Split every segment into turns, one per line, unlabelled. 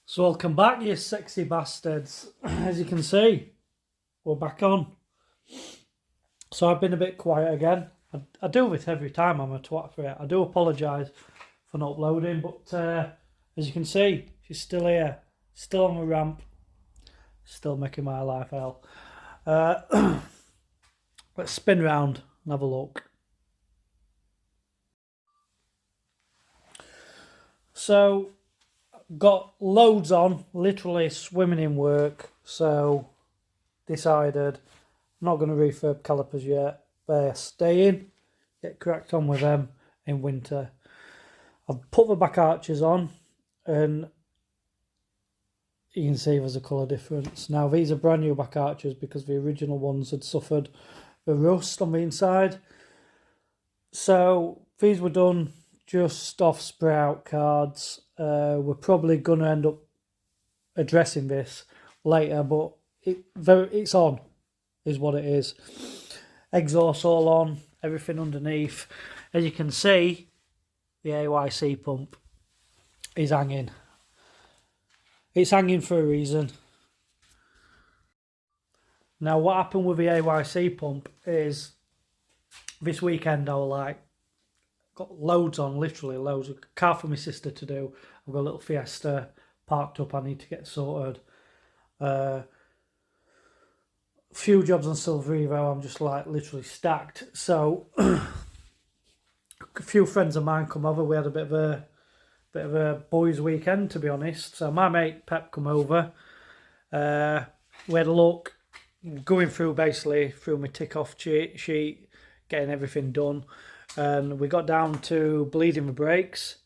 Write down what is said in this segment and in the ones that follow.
So welcome back, you sexy bastards. As you can see, we're back on. So I've been a bit quiet again. I do this every time. I'm a twat for it. I do apologise for not uploading, but as you can see, she's still here, still on the ramp, still making my life hell. Let's spin round and have a look. So got loads on, literally swimming in work, so decided I'm not going to refurb calipers yet. They're staying, get cracked on with them in winter. I've put the back arches on and you can see there's a colour difference. Now these are brand new back arches because the original ones had suffered the rust on the inside. So these were done just off spray out cards. We're probably going to end up addressing this later, but it's on, is what it is. Exhaust all on, everything underneath. As you can see, the AYC pump is hanging. It's hanging for a reason. Now what happened with the AYC pump is this weekend I was got loads on, literally loads. A car for my sister to do. I've got a little Fiesta parked up I need to get sorted. Few jobs on Silver Evo, I'm just literally stacked. So a few friends of mine come over. We had a bit of a boys' weekend, to be honest. So my mate Pep come over. We had a look, going through basically through my tick off sheet, getting everything done. And we got down to bleeding the brakes,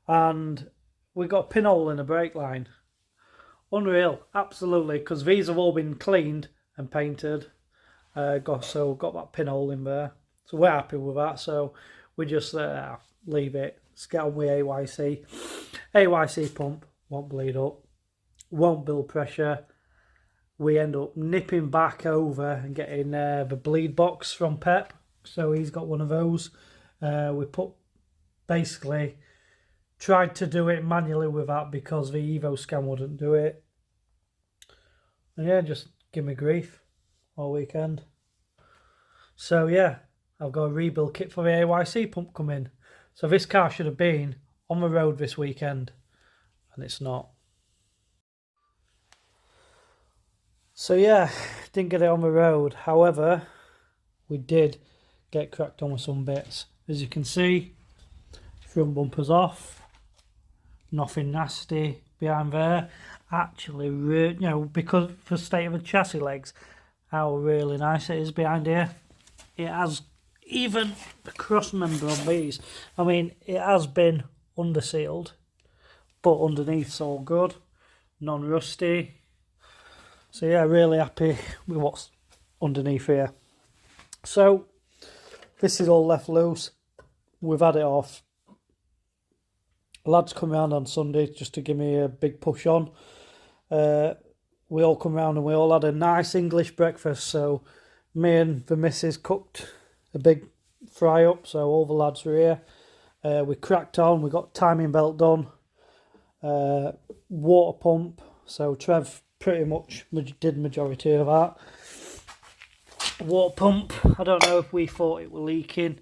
and we got a pinhole in the brake line. Unreal, absolutely, because these have all been cleaned and painted. Got that pinhole in there, so we're happy with that. So we just leave it. Let's get on with AYC. AYC pump won't bleed up, won't build pressure. We end up nipping back over and getting the bleed box from Pep. So he's got one of those. We basically tried to do it manually with that because the Evo scan wouldn't do it. And yeah, just give me grief all weekend. So yeah, I've got a rebuild kit for the AYC pump coming. So this car should have been on the road this weekend, and it's not. So yeah, didn't get it on the road. However, we did get cracked on with some bits. As you can see, front bumper's off, nothing nasty behind there. Actually, because for the state of the chassis legs, how really nice it is behind here. It has even the cross member on these. I mean, it has been under sealed, but underneath's all good, non-rusty. So yeah, really happy with what's underneath here. So this is all left loose. We've had it off. Lads come round on Sunday just to give me a big push on. We all come round and we all had a nice English breakfast. So me and the missus cooked a big fry up. So all the lads were here. We cracked on. We got timing belt done. Water pump. So Trev pretty much did majority of that. Water pump, I don't know if we thought it were leaking.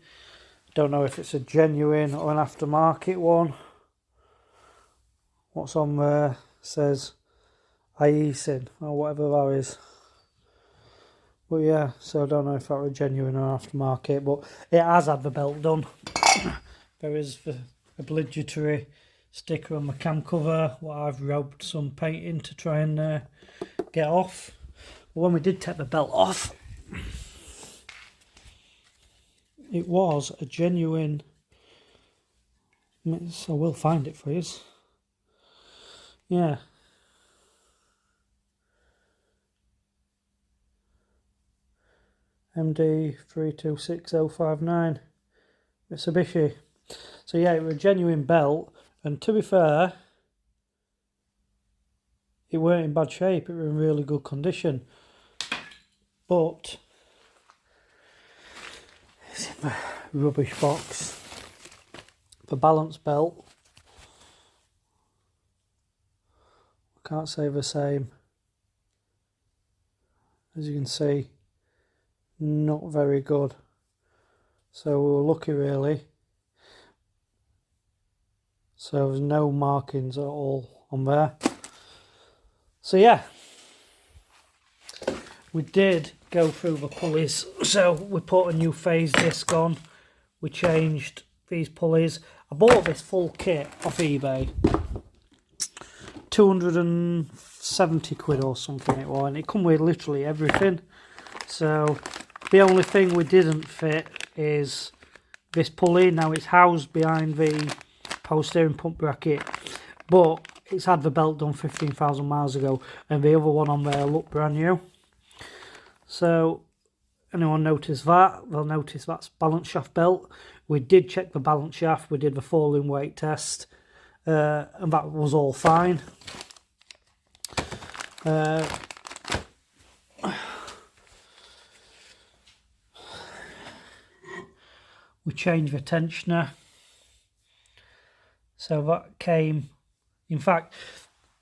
Don't know if it's a genuine or an aftermarket one. What's on there says Aisin or whatever that is. But yeah, so I don't know if that were genuine or aftermarket, but it has had the belt done. There is the obligatory sticker on the cam cover, what I've rubbed some paint in to try and get off. But when we did take the belt off, it was a genuine, so I will find it for you. Yeah. MD 326059 Mitsubishi. So yeah, it was a genuine belt, and to be fair, it weren't in bad shape, it was in really good condition. But it's in the rubbish box. The balance belt can't say the same. As you can see, not very good. So we were lucky really. So there's no markings at all on there. So yeah, we did go through the pulleys. So we put a new phase disc on. We changed these pulleys. I bought this full kit off eBay. 270 quid or something it was, and it come with literally everything. So the only thing we didn't fit is this pulley. Now it's housed behind the power steering pump bracket, but it's had the belt done 15,000 miles ago, and the other one on there looked brand new. So anyone notice that, they'll notice that's balance shaft belt. We did check the balance shaft, we did the falling weight test, and that was all fine. We changed the tensioner, so that came, in fact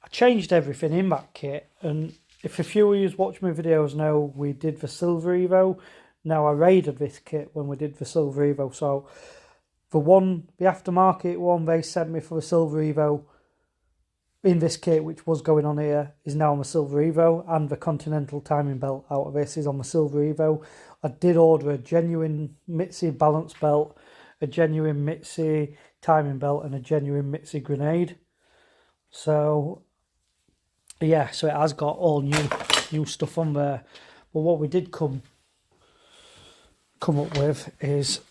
I changed everything in that kit, and if a few of you watch my videos know we did the Silver Evo. Now I raided this kit when we did the Silver Evo, so the aftermarket one they sent me for the Silver Evo in this kit, which was going on here, is now on the Silver Evo, and the Continental timing belt out of this is on the Silver Evo. I did order a genuine Mitzi balance belt, a genuine Mitzi timing belt, and a genuine Mitzi grenade. So yeah, so it has got all new stuff on there. But what we did come up with is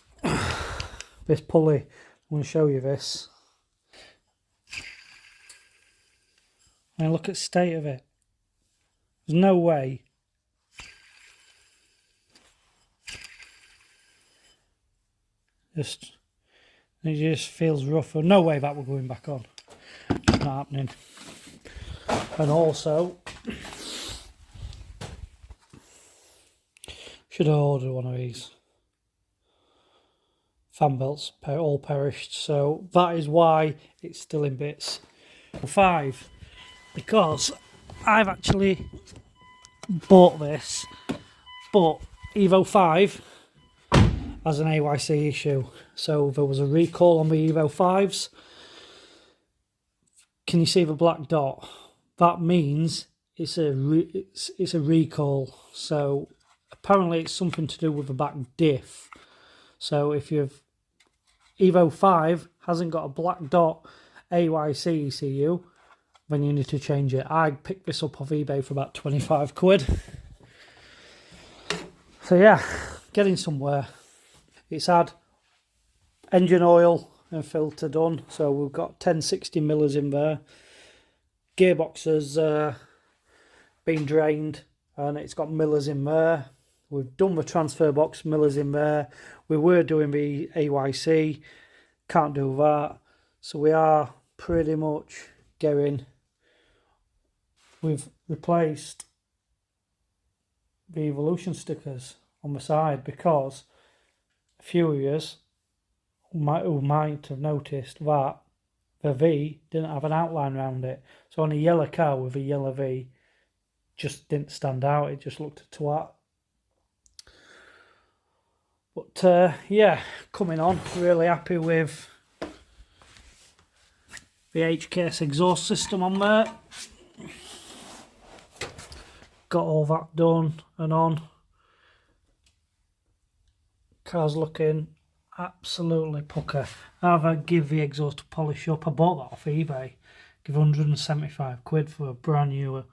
this pulley. I'm going to show you this. And look at the state of it. There's no way it just feels rough. No way that we're going back on. It's not happening. And also, should have ordered one of these. Fan belts all perished, so that is why it's still in bits. 5, because I've actually bought this, but Evo 5 has an AYC issue, so there was a recall on the Evo 5s. Can you see the black dot? That means it's a recall. So apparently it's something to do with the back diff. So if you've Evo 5 hasn't got a black dot AYC ECU, then you need to change it. I picked this up off eBay for about 25 quid. So yeah, getting somewhere. It's had engine oil and filter done, so we've got 1060 millers in there. Gearbox has been drained and it's got millers in there. We've done the transfer box, millers in there. We were doing the AYC, can't do that. So we are pretty much going. We've replaced the Evolution stickers on the side because a few of you who might have noticed that the V didn't have an outline around it. So on a yellow car with a yellow V, just didn't stand out. It just looked a twat. But yeah, coming on, really happy with the HKS exhaust system on there. Got all that done and on. Car's looking absolutely pucker. I've give the exhaust a polish up. I bought that off eBay. Give 175 quid for a brand new,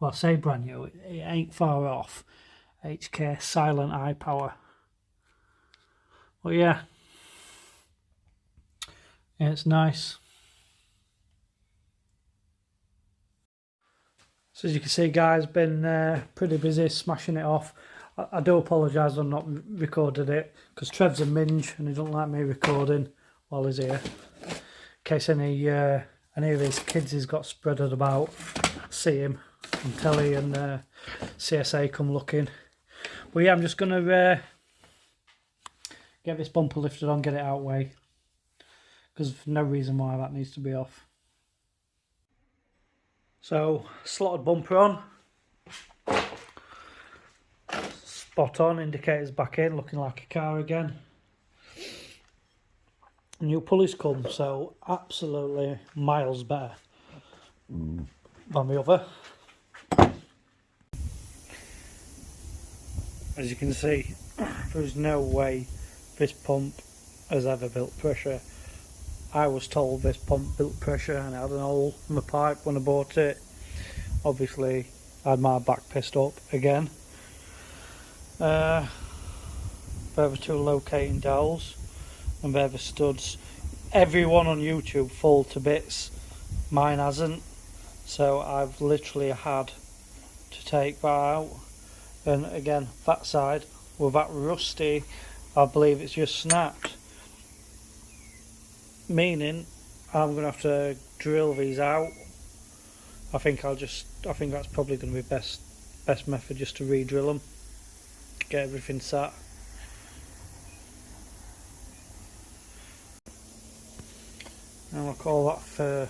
well, I say brand new, it ain't far off. HK Silent Eye Power. But yeah, it's nice. So as you can see, guys, been pretty busy smashing it off. I do apologise I'm not recorded it because Trev's a minge and he doesn't like me recording while he's here. In case any of his kids he's got spreaded about, see him on telly and CSA come looking. But yeah, I'm just going to get this bumper lifted on, get it out way, because there's no reason why that needs to be off. So slotted bumper on, spot on, indicators back in, looking like a car again. New pulleys come, so absolutely miles better than the other. As you can see, there's no way this pump has ever built pressure. I was told this pump built pressure and I had an hole in the pipe when I bought it. Obviously I had my back pissed up again. There were two locating dowels and there were studs. Everyone on YouTube fall to bits, mine hasn't, so I've literally had to take that out. And again, that side, with that rusty, I believe it's just snapped. Meaning, I'm going to have to drill these out. I think that's probably going to be best method, just to re-drill them. Get everything sat. And I'll call that for...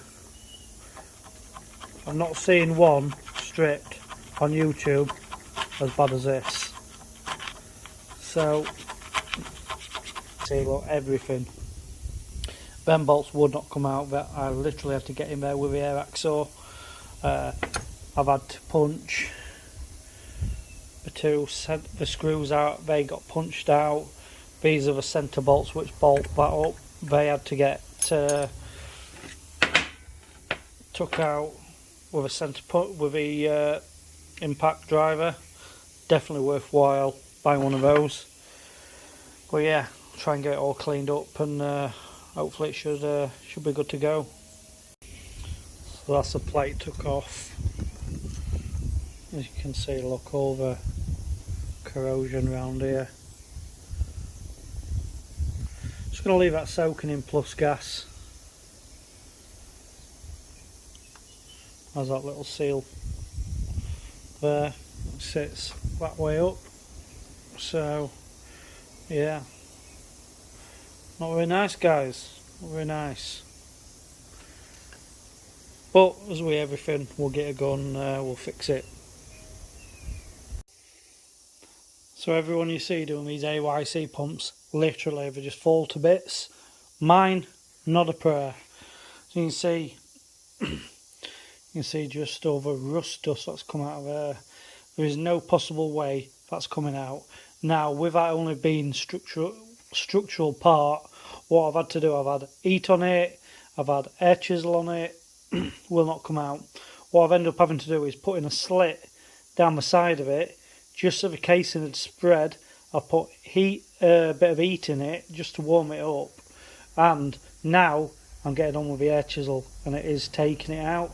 I'm not seeing one stripped on YouTube as bad as this. So, see, look, everything. Them bolts would not come out, but I literally had to get in there with the air hacksaw. I've had to punch the screws out, they got punched out. These are the centre bolts which bolt that up. They had to get took out with a impact driver. Definitely worthwhile buying one of those. But yeah, try and get it all cleaned up, and hopefully it should be good to go. So that's the plate took off. As you can see, look, all the corrosion around here. Just going to leave that soaking in plus gas. There's that little seal there, it sits that way up. So yeah, not very nice, guys, not very nice. But as with everything, we'll get a gun, we'll fix it. So everyone you see doing these AYC pumps, literally they just fall to bits. Mine, not a prayer. So you can see just over rust dust that's come out of there. There is no possible way that's coming out. Now, with that only being structural part, what I've had to do, I've had heat on it, I've had air chisel on it, will not come out. What I've ended up having to do is put in a slit down the side of it, just so the casing had spread. I put a bit of heat in it just to warm it up, and now I'm getting on with the air chisel and it is taking it out.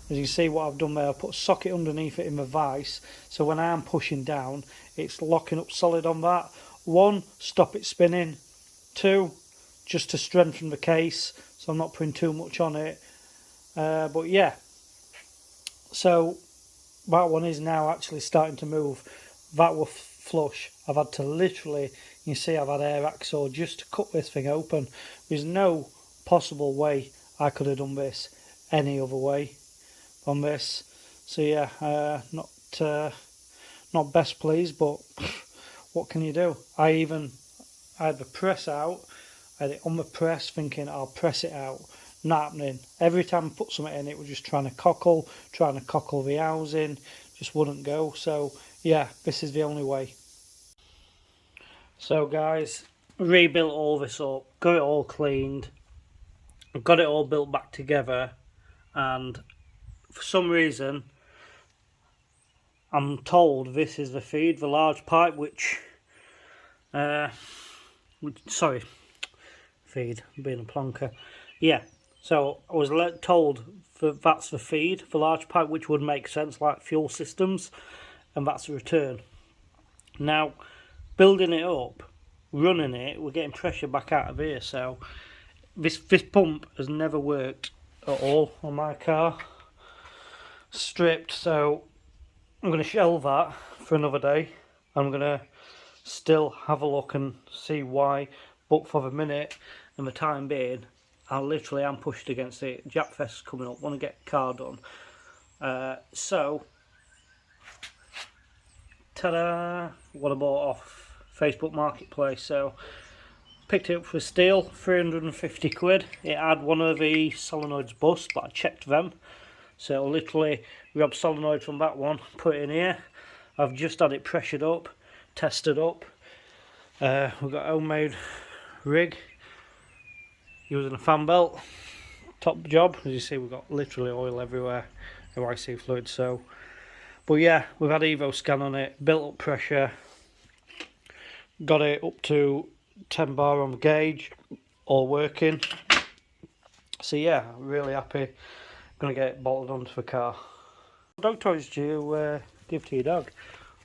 As you see what I've done there, I put a socket underneath it in the vise, so when I am pushing down, it's locking up solid on that. 1, stop it spinning. 2, just to strengthen the case, so I'm not putting too much on it. But yeah, so that one is now actually starting to move. That was flush. I've had to literally, you see, I've had air hacksaw just to cut this thing open. There's no possible way I could have done this any other way on this. So yeah, not best pleased, but what can you do? I had the press out, I had it on the press thinking I'll press it out. Not happening. Every time I put something in, it was just trying to cockle the housing, just wouldn't go. So yeah, this is the only way. So guys, rebuilt all this up, got it all cleaned, got it all built back together, and for some reason I'm told this is the feed, the large pipe, feed, being a plonker. Yeah, so I was told that that's the feed, the large pipe, which would make sense, like fuel systems, and that's the return. Now, building it up, running it, we're getting pressure back out of here, so this pump has never worked at all on my car. Stripped, so I'm going to shelve that for another day. I'm going to still have a look and see why, but for the minute and the time being, I literally am pushed against it. Japfest's coming up, want to get a car done. So, ta-da! What I bought off Facebook Marketplace. So, picked it up for steel, 350 quid. It had one of the solenoids bust, but I checked them. So literally grab solenoid from that one, put it in here. I've just had it pressured up, tested up. We've got a homemade rig using a fan belt. Top job. As you see, we've got literally oil everywhere, OIC fluid. So, but yeah, we've had Evo scan on it, built up pressure, got it up to 10 bar on the gauge, all working. So yeah, really happy. Gonna get it bolted onto the car. What dog toys do you give to your dog?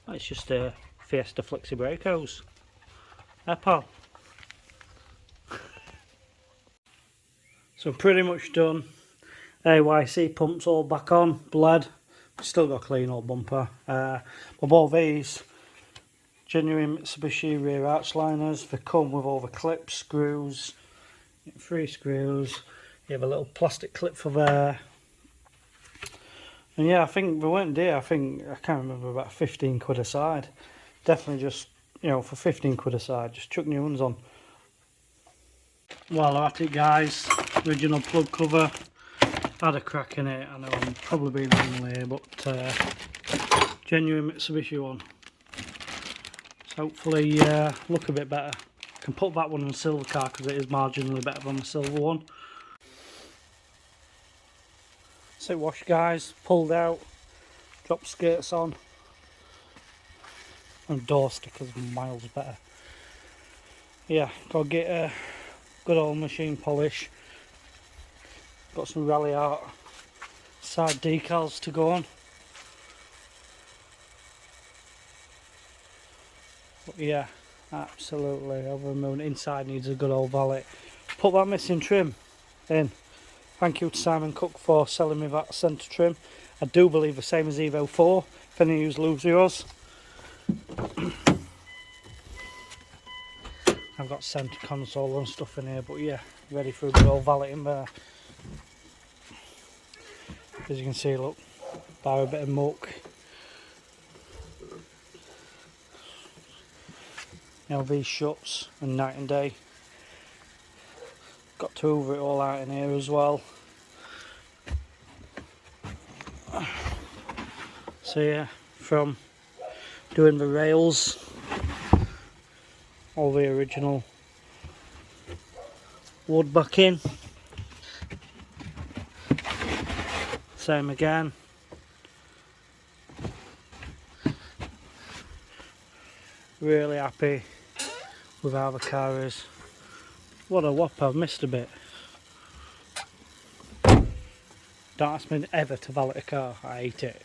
Oh, it's just a Fiesta Flexi brake hose. Pal. So pretty much done. AYC pumps all back on, bled. Still got a clean old bumper. I bought these genuine Mitsubishi rear arch liners. They come with all the clips, screws, 3 screws. You have a little plastic clip for there. And yeah, I think they weren't dear. I can't remember, about 15 quid a side. Definitely just, you know, for 15 quid a side, just chuck new ones on. While at it, guys, original plug cover. Had a crack in it. I know I'm probably being wrong here, but genuine Mitsubishi one. So hopefully look a bit better. Can put that one in the silver car because it is marginally better than the silver one. So wash, guys, pulled out, dropped skirts on, and door stickers miles better. Yeah, gotta get a good old machine polish. Got some rally art side decals to go on. But yeah, absolutely over the moon. Inside needs a good old valet. Put that missing trim in. Thank you to Simon Cook for selling me that centre trim. I do believe the same as Evo 4, if any of you lose yours. I've got centre console and stuff in here, but yeah, ready for a good old valet in there. As you can see, look, bar a bit of muck. LV shuts and night and day. Got to hoover it all out in here as well. So yeah, from doing the rails, all the original wood back in. Same again. Really happy with how the car is. What a whopper, I've missed a bit. Don't ask me ever to valet a car, I hate it.